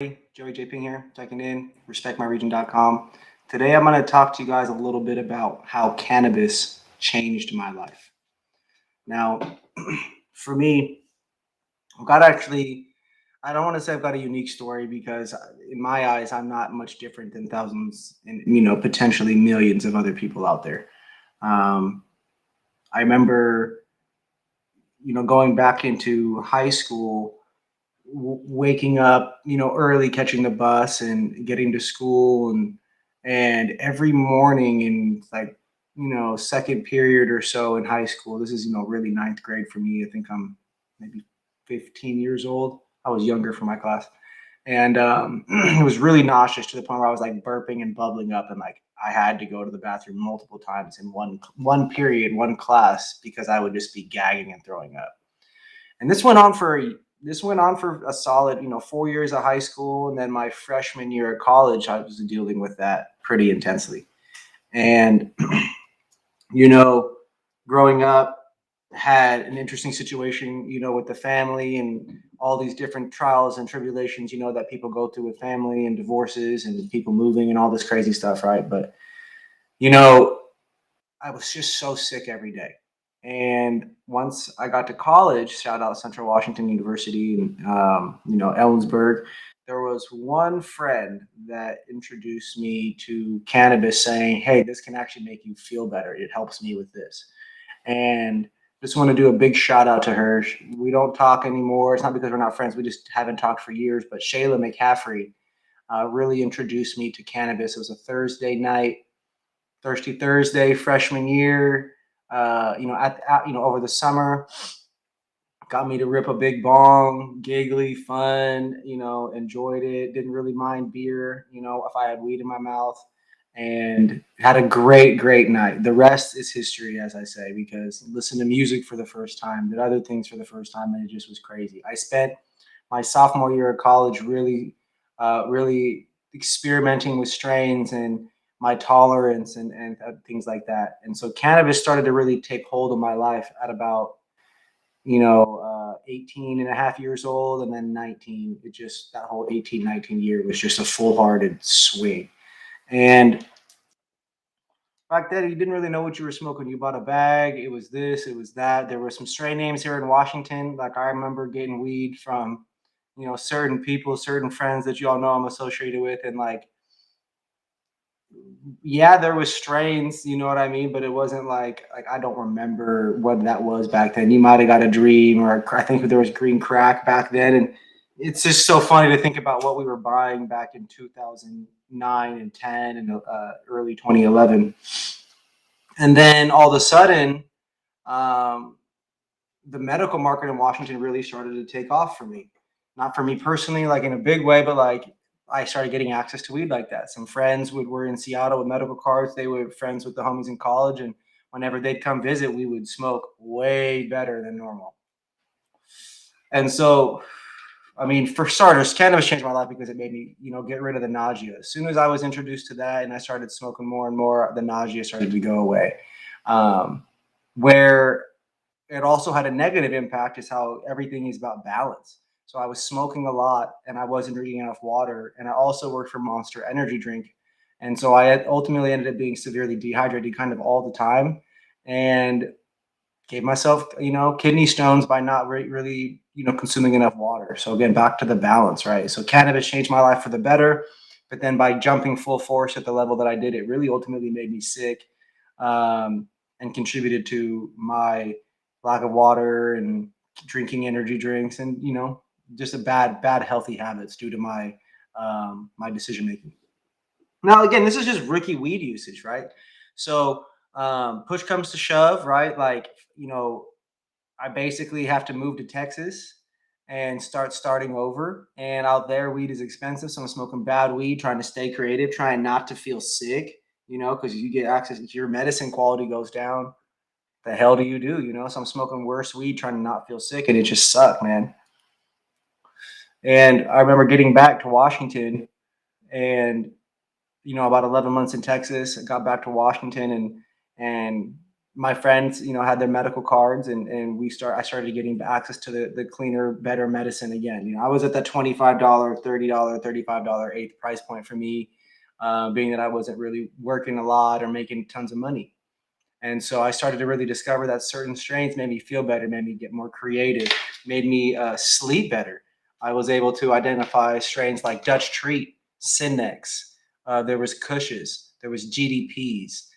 Joey J. Ping here, checking in, respectmyregion.com. Today I'm going to talk to you guys a little bit about how cannabis changed my life. Now, for me, I've got I don't want to say I've got a unique story because in my eyes, I'm not much different than thousands and, potentially millions of other people out there. Um, I remember, going back into high school, waking up, early, catching the bus and getting to school and every morning in like, second period or so in high school. This is, really ninth grade for me. I think I'm maybe 15 years old. I was younger for my class. And it was really nauseous to the point where I was like burping and bubbling up, and like I had to go to the bathroom multiple times in one period, one class, because I would just be gagging and throwing up. And this went on for a solid 4 years of high school, and then my freshman year of college I was dealing with that pretty intensely. And you know growing up, had an interesting situation with the family and all these different trials and tribulations that people go through with family and divorces and people moving and all this crazy stuff, right? But you know I was just so sick every day. And once I got to college, shout out Central Washington University and Ellensburg, there was one friend that introduced me to cannabis, saying, "Hey, this can actually make you feel better. It helps me with this." And just want to do a big shout out to her. We don't talk anymore. It's not because we're not friends. We just haven't talked for years. But Shayla McCaffrey really introduced me to cannabis. It was a Thursday night, Thirsty Thursday, freshman year. Over the summer, got me to rip a big bong, giggly, fun. Enjoyed it. Didn't really mind beer. If I had weed in my mouth, and had a great, great night. The rest is history, as I say, because listened to music for the first time, did other things for the first time, and it just was crazy. I spent my sophomore year of college really experimenting with strains and my tolerance and things like that. And so cannabis started to really take hold of my life at about 18 and a half years old, and then 19. It just, that whole 18, 19 year was just a full-hearted swing. And back then, you didn't really know what you were smoking. You bought a bag, it was this, it was that. There were some stray names here in Washington. Like I remember getting weed from, certain people, certain friends that you all know I'm associated with. And like, yeah, there was strains, you know what I mean? But it wasn't like I don't remember what that was back then. You might have got a dream, or I think there was green crack back then. And it's just so funny to think about what we were buying back in 2009 and 10 and early 2011. And then all of a sudden, um, the medical market in Washington really started to take off for me. Not for me personally, like in a big way, but like I started getting access to weed like that. Some friends were in Seattle with medical cards. They were friends with the homies in college, and whenever they'd come visit, we would smoke way better than normal. And so, I mean, for starters, cannabis changed my life because it made me, get rid of the nausea. As soon as I was introduced to that and I started smoking more and more, the nausea started to go away. Um, where it also had a negative impact is how everything is about balance. So I was smoking a lot and I wasn't drinking enough water. And I also worked for Monster Energy Drink. And so I ultimately ended up being severely dehydrated kind of all the time. And gave myself, kidney stones by not really, consuming enough water. So again, back to the balance, right? So cannabis changed my life for the better, but then by jumping full force at the level that I did, it really ultimately made me sick, and contributed to my lack of water and drinking energy drinks, and just a bad healthy habits due to my decision making. Now, again, this is just rookie weed usage, right? So push comes to shove, right? Like, I basically have to move to Texas and starting over. And out there, weed is expensive. So I'm smoking bad weed, trying to stay creative, trying not to feel sick, because you get access, your medicine quality goes down. The hell do you do? So I'm smoking worse weed, trying to not feel sick. And it just sucked, man. And I remember getting back to Washington and about 11 months in Texas. I got back to Washington and my friends, had their medical cards, and I started getting access to the cleaner, better medicine again. I was at the $25, $30, $35 eighth price point for me, being that I wasn't really working a lot or making tons of money. And so I started to really discover that certain strains made me feel better, made me get more creative, made me sleep better. I was able to identify strains like Dutch Treat, Cinex, there was Cushes, there was GDPs,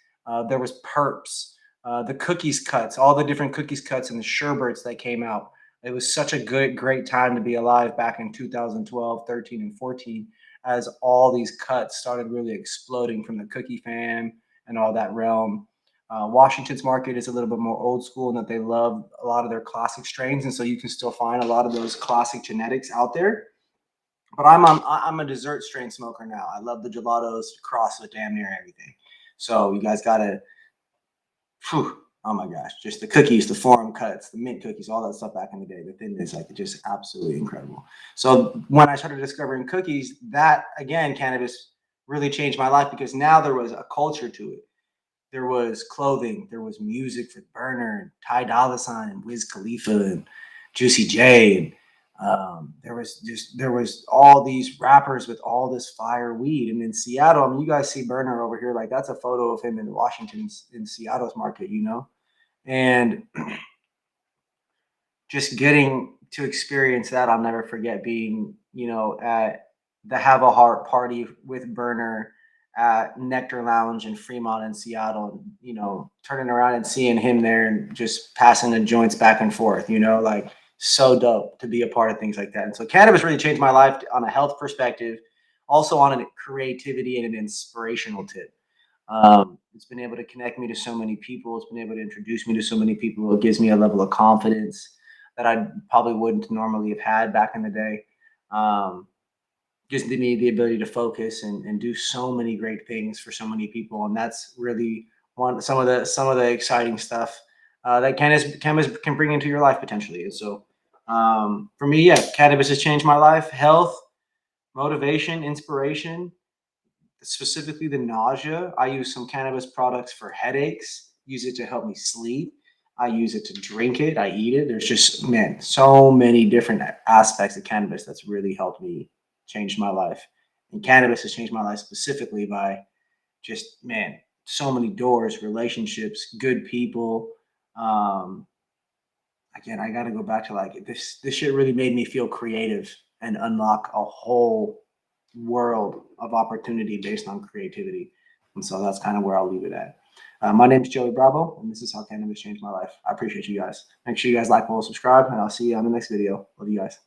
there was Perps, the cookies cuts, all the different cookies cuts and the sherbets that came out. It was such a great time to be alive back in 2012, 13, and 14, as all these cuts started really exploding from the cookie fam and all that realm. Washington's market is a little bit more old school in that they love a lot of their classic strains, and so you can still find a lot of those classic genetics out there. But I'm a dessert strain smoker now. I love the gelatos crossed with damn near everything. So you guys gotta, oh my gosh, just the cookies, the forum cuts, the mint cookies, all that stuff back in the day. The thinness, like, just absolutely incredible. So when I started discovering cookies, that again, cannabis really changed my life, because now there was a culture to it. There was clothing, there was music for Burner and Ty Dolla Sign and Wiz Khalifa and Juicy J, and there was all these rappers with all this fire weed. And in Seattle, I mean, you guys see Burner over here, like that's a photo of him in Washington's, in Seattle's market, and just getting to experience that, I'll never forget being, at the Have a Heart party with Burner at Nectar Lounge in Fremont in Seattle, and, turning around and seeing him there and just passing the joints back and forth, like, so dope to be a part of things like that. And so cannabis really changed my life on a health perspective, also on a creativity and an inspirational tip. It's been able to connect me to so many people. It's been able to introduce me to so many people. It gives me a level of confidence that I probably wouldn't normally have had back in the day. Gives me the ability to focus and do so many great things for so many people, and that's really some of the exciting stuff that cannabis can bring into your life potentially. And so, for me, yeah, cannabis has changed my life, health, motivation, inspiration, specifically the nausea. I use some cannabis products for headaches, use it to help me sleep. I use it to drink it. I eat it. There's just, man, so many different aspects of cannabis that's really helped me change my life. And cannabis has changed my life specifically by just, man, so many doors, relationships, good people. Um, Again, I got to go back to, like, this shit really made me feel creative and unlock a whole world of opportunity based on creativity. And so that's kind of where I'll leave it at. My name is Joey Brabo, and this is how cannabis changed my life. I appreciate you guys. Make sure you guys like, follow, subscribe, and I'll see you on the next video. Love you guys.